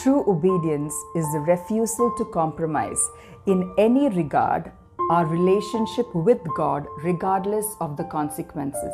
True obedience is the refusal to compromise in any regard our relationship with God, regardless of the consequences.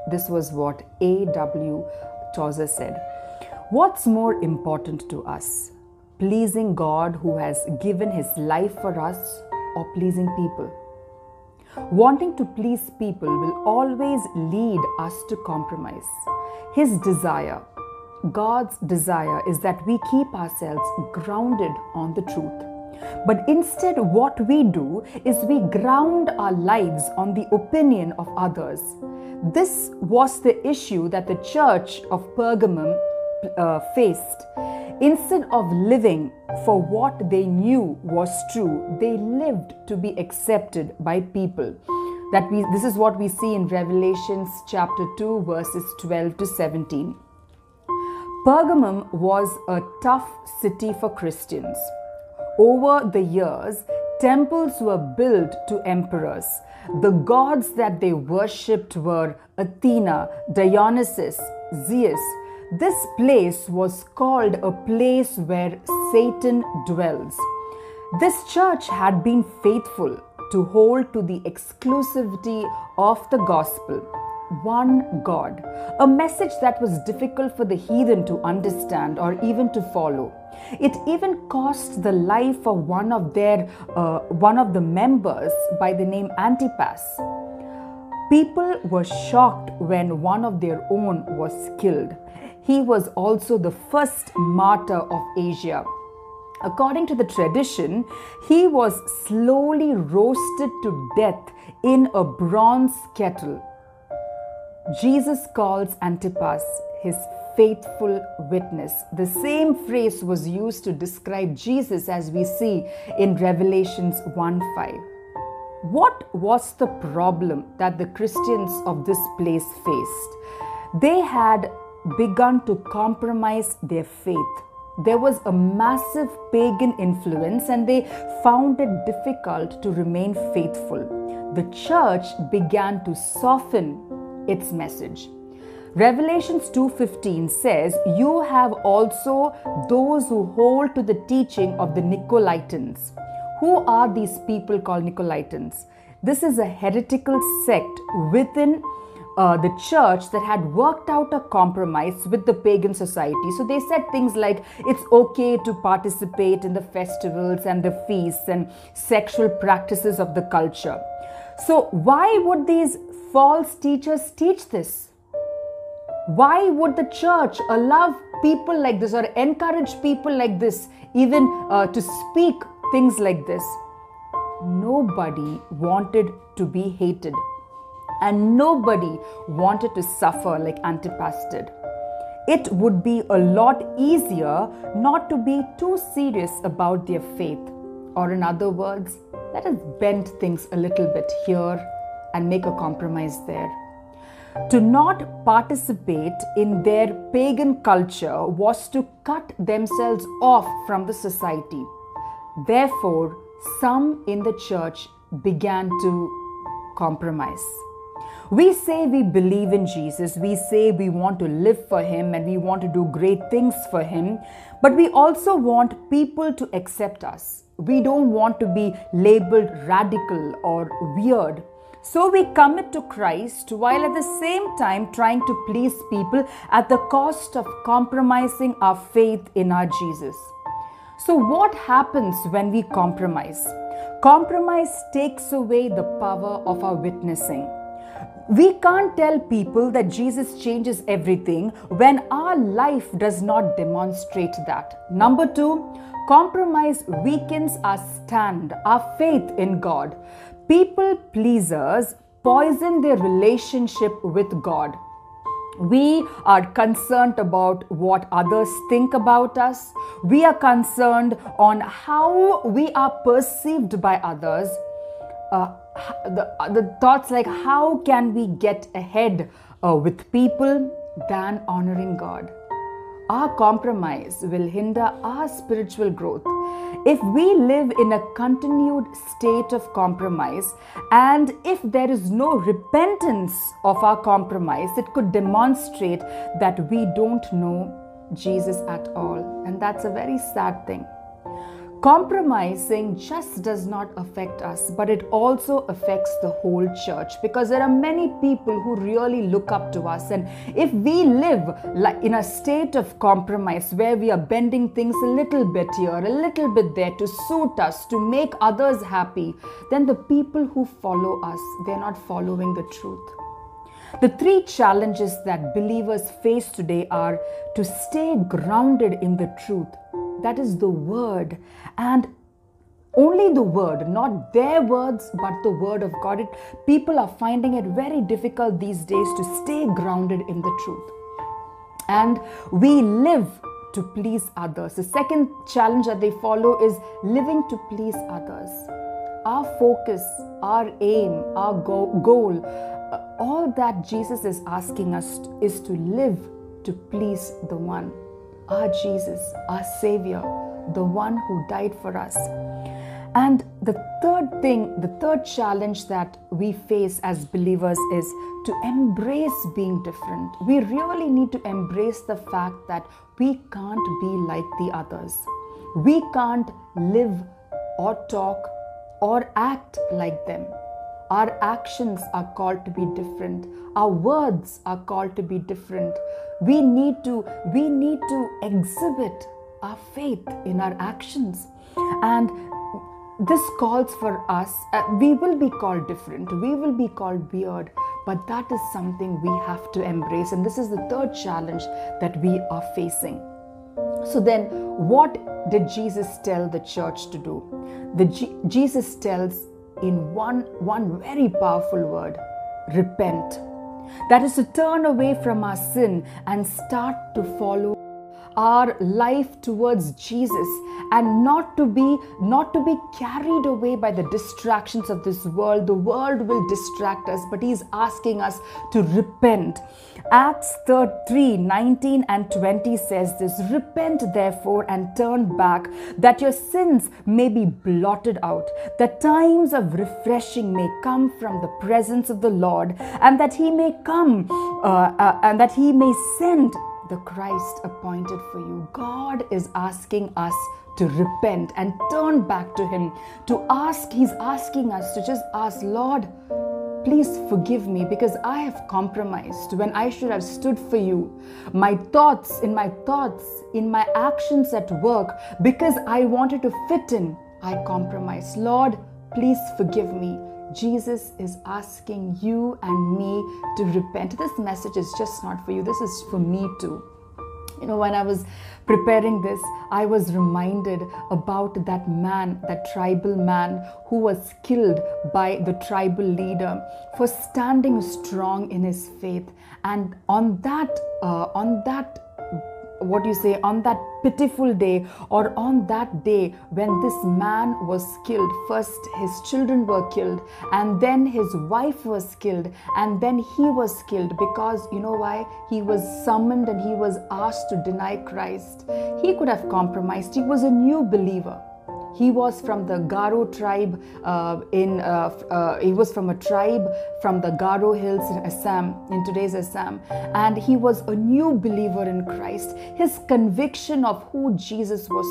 This was what A.W. Tozer said. What's more important to us? Pleasing God who has given his life for us, or pleasing people? Wanting to please people will always lead us to compromise. His desire, God's desire, is that we keep ourselves grounded on the truth. But instead, what we do is we ground our lives on the opinion of others. This was the issue that the church of Pergamum faced. Instead of living for what they knew was true, they lived to be accepted by people. This is what we see in Revelations chapter 2, verses 12 to 17. Pergamum was a tough city for Christians. Over the years, temples were built to emperors. The gods that they worshipped were Athena, Dionysus, Zeus. This place was called a place where Satan dwells. This church had been faithful to hold to the exclusivity of the gospel. One God, a message that was difficult for the heathen to understand or even to follow. It even cost the life of one of the members by the name Antipas. People were shocked when one of their own was killed. He was also the first martyr of Asia. According to the tradition, he was slowly roasted to death in a bronze kettle. Jesus calls Antipas his faithful witness. The same phrase was used to describe Jesus as we see in Revelations 1:5. What was the problem that the Christians of this place faced? They had begun to compromise their faith. There was a massive pagan influence and they found it difficult to remain faithful. The church began to soften its message. Revelations 2:15 says, "You have also those who hold to the teaching of the Nicolaitans." Who are these people called Nicolaitans? This is a heretical sect within the church that had worked out a compromise with the pagan society. So they said things like it's okay to participate in the festivals and the feasts and sexual practices of the culture. So why would these false teachers teach this? Why would the church allow people like this or encourage people like this even to speak things like this? Nobody wanted to be hated. And nobody wanted to suffer like Antipas did. It would be a lot easier not to be too serious about their faith. Or in other words, let us bend things a little bit here and make a compromise there. To not participate in their pagan culture was to cut themselves off from the society. Therefore, some in the church began to compromise. We say we believe in Jesus, we say we want to live for him and we want to do great things for him, but we also want people to accept us. We don't want to be labeled radical or weird. So we commit to Christ while at the same time trying to please people at the cost of compromising our faith in our Jesus. So what happens when we compromise? Compromise takes away the power of our witnessing. We can't tell people that Jesus changes everything when our life does not demonstrate that. Number 2, compromise weakens our stand, our faith in God. People pleasers poison their relationship with God. We are concerned about what others think about us. We are concerned on how we are perceived by others. The thoughts like how can we get ahead with people than honoring God. Our compromise will hinder our spiritual growth. If we live in a continued state of compromise and if there is no repentance of our compromise, it could demonstrate that we don't know Jesus at all. And that's a very sad thing. Compromising just does not affect us, but it also affects the whole church, because there are many people who really look up to us. And if we live like in a state of compromise where we are bending things a little bit here, a little bit there to suit us, to make others happy, then the people who follow us, they're not following the truth. The three challenges that believers face today are to stay grounded in the truth. That is the word, and only the word, not their words, but the word of God. People are finding it very difficult these days to stay grounded in the truth. And we live to please others. The second challenge that they follow is living to please others. Our focus, our aim, our goal, all that Jesus is asking us is to live to please the one. Our Jesus, our Savior, the one who died for us. And the third challenge that we face as believers is to embrace being different. We really need to embrace the fact that we can't be like the others. We can't live or talk or act like them. Our actions are called to be different. Our words are called to be different. We need to exhibit our faith in our actions. And this calls for us, we will be called different, we will be called weird, but that is something we have to embrace. And this is the third challenge that we are facing. So then, what did Jesus tell the church to do? Jesus tells in one very powerful word: repent. That is to turn away from our sin and start to follow our life towards Jesus, and not to be carried away by the distractions of this world. The world will distract us, but He's asking us to repent. Acts 3:19 and 20 says this: repent therefore and turn back, that your sins may be blotted out, that times of refreshing may come from the presence of the Lord, and that He may come and that He may send the Christ appointed for you. God is asking us to repent and turn back to Him, to ask. He's asking us to just ask, Lord, please forgive me, because I have compromised when I should have stood for you. In my thoughts, in my actions at work, because I wanted to fit in, I compromised. Lord, please forgive me. Jesus is asking you and me to repent. This message is just not for you. This is for me too. You know, when I was preparing this, I was reminded about that man, that tribal man who was killed by the tribal leader for standing strong in his faith. And on that pitiful day, or on that day when this man was killed, first his children were killed, and then his wife was killed, and then he was killed, because you know why? He was summoned and he was asked to deny Christ. He could have compromised. He was a new believer. He was from the Garo tribe he was from a tribe from the Garo Hills in Assam, in today's Assam. And he was a new believer in Christ. His conviction of who Jesus was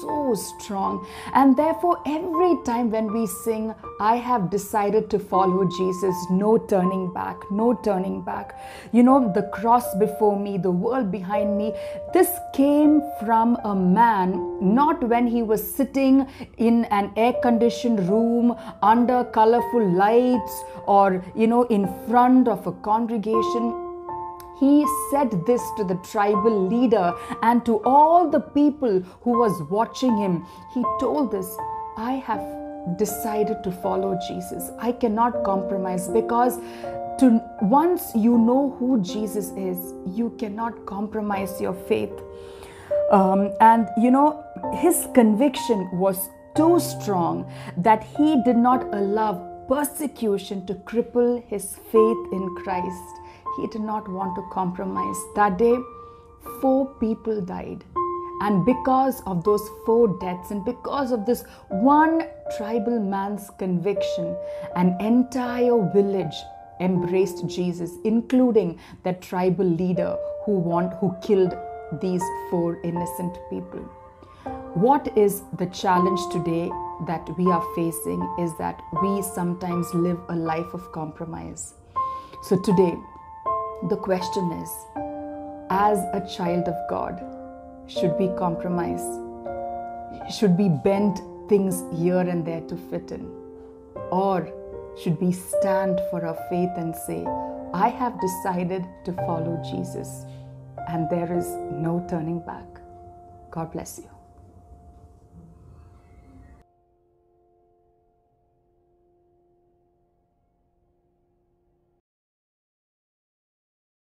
so strong. And therefore, every time when we sing, I have decided to follow Jesus, no turning back, no turning back. You know, the cross before me, the world behind me. This came from a man, not when he was sitting in an air-conditioned room under colorful lights, or in front of a congregation. He said this to the tribal leader and to all the people who was watching him. He told this: I have decided to follow Jesus. I cannot compromise, because once you know who Jesus is, you cannot compromise your faith. And his conviction was too strong that he did not allow persecution to cripple his faith in Christ. He did not want to compromise. That day, 4 people died. And because of those 4 deaths, and because of this one tribal man's conviction, an entire village embraced Jesus, including that tribal leader who killed these 4 innocent people. What is the challenge today that we are facing is that we sometimes live a life of compromise. So today, the question is, as a child of God, should we compromise? Should we bend things here and there to fit in? Or should we stand for our faith and say, I have decided to follow Jesus and there is no turning back? God bless you.